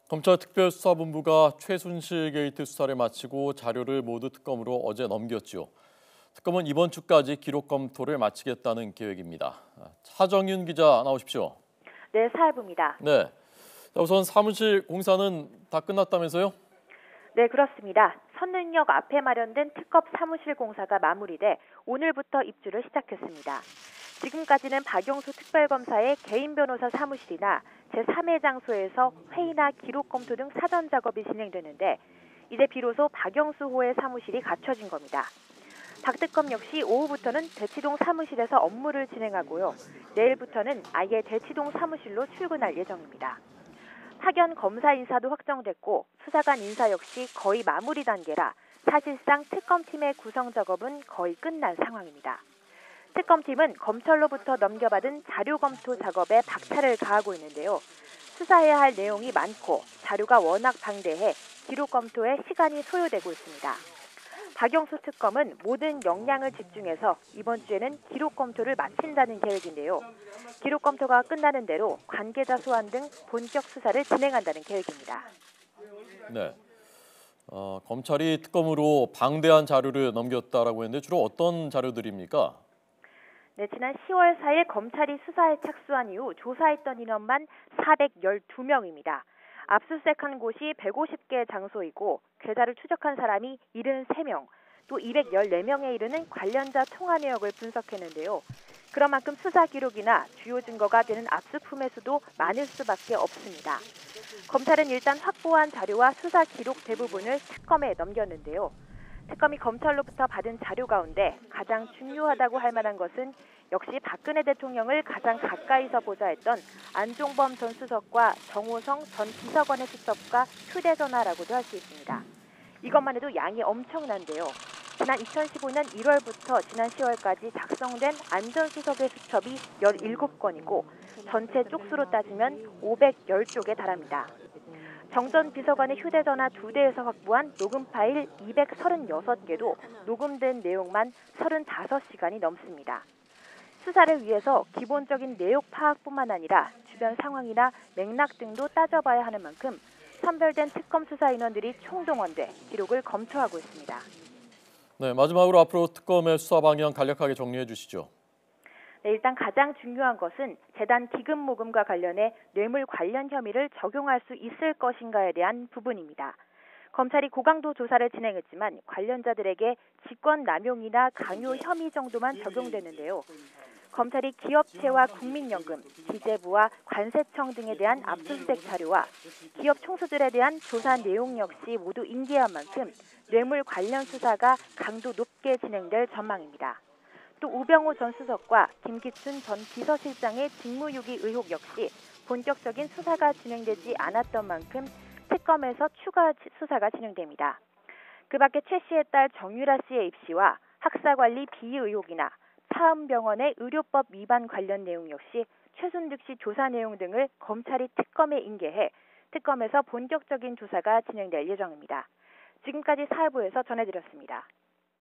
검찰특별수사본부가 최순실 게이트 수사를 마치고 자료를 모두 특검으로 어제 넘겼죠. 특검은 이번 주까지 기록 검토를 마치겠다는 계획입니다. 차정윤 기자 나오십시오. 네, 사회부입니다. 네. 자, 우선 사무실 공사는 다 끝났다면서요? 네, 그렇습니다. 선릉역 앞에 마련된 특검 사무실 공사가 마무리돼 오늘부터 입주를 시작했습니다. 지금까지는 박영수 특별검사의 개인 변호사 사무실이나 제3의 장소에서 회의나 기록 검토 등 사전 작업이 진행되는데 이제 비로소 박영수호의 사무실이 갖춰진 겁니다. 박 특검 역시 오후부터는 대치동 사무실에서 업무를 진행하고요. 내일부터는 아예 대치동 사무실로 출근할 예정입니다. 파견 검사 인사도 확정됐고 수사관 인사 역시 거의 마무리 단계라 사실상 특검팀의 구성 작업은 거의 끝난 상황입니다. 특검팀은 검찰로부터 넘겨받은 자료 검토 작업에 박차를 가하고 있는데요. 수사해야 할 내용이 많고 자료가 워낙 방대해 기록 검토에 시간이 소요되고 있습니다. 박영수 특검은 모든 역량을 집중해서 이번 주에는 기록 검토를 마친다는 계획인데요. 기록 검토가 끝나는 대로 관계자 소환 등 본격 수사를 진행한다는 계획입니다. 네. 검찰이 특검으로 방대한 자료를 넘겼다라고 했는데 주로 어떤 자료들입니까? 네, 지난 10월 4일 검찰이 수사에 착수한 이후 조사했던 인원만 412명입니다. 압수수색한 곳이 150개 장소이고 계좌를 추적한 사람이 73명, 또 214명에 이르는 관련자 통화 내역을 분석했는데요. 그런 만큼 수사 기록이나 주요 증거가 되는 압수품의 수도 많을 수밖에 없습니다. 검찰은 일단 확보한 자료와 수사 기록 대부분을 특검에 넘겼는데요. 특검이 검찰로부터 받은 자료 가운데 가장 중요하다고 할 만한 것은 역시 박근혜 대통령을 가장 가까이서 보좌 했던 안종범 전 수석과 정호성 전 비서관의 수첩과 휴대전화라고도 할 수 있습니다. 이것만 해도 양이 엄청난데요. 지난 2015년 1월부터 지난 10월까지 작성된 안 전 수석의 수첩이 17건이고 전체 쪽수로 따지면 510쪽에 달합니다. 정 전 비서관의 휴대전화 2대에서 확보한 녹음 파일 236개도 녹음된 내용만 35시간이 넘습니다. 수사를 위해서 기본적인 내용 파악뿐만 아니라 주변 상황이나 맥락 등도 따져봐야 하는 만큼 선별된 특검 수사 인원들이 총동원돼 기록을 검토하고 있습니다. 네, 마지막으로 앞으로 특검의 수사 방향 간략하게 정리해 주시죠. 네, 일단 가장 중요한 것은 재단 기금 모금과 관련해 뇌물 관련 혐의를 적용할 수 있을 것인가에 대한 부분입니다. 검찰이 고강도 조사를 진행했지만 관련자들에게 직권 남용이나 강요 혐의 정도만 적용되는데요. 검찰이 기업체와 국민연금, 기재부와 관세청 등에 대한 압수수색 자료와 기업 총수들에 대한 조사 내용 역시 모두 인계한 만큼 뇌물 관련 수사가 강도 높게 진행될 전망입니다. 또 우병우 전 수석과 김기춘 전 비서실장의 직무유기 의혹 역시 본격적인 수사가 진행되지 않았던 만큼 특검에서 추가 수사가 진행됩니다. 그 밖에 최 씨의 딸 정유라 씨의 입시와 학사관리 비위 의혹이나 사암병원의 의료법 위반 관련 내용 역시 최순득 씨 조사 내용 등을 검찰이 특검에 인계해 특검에서 본격적인 조사가 진행될 예정입니다. 지금까지 사회부에서 전해드렸습니다.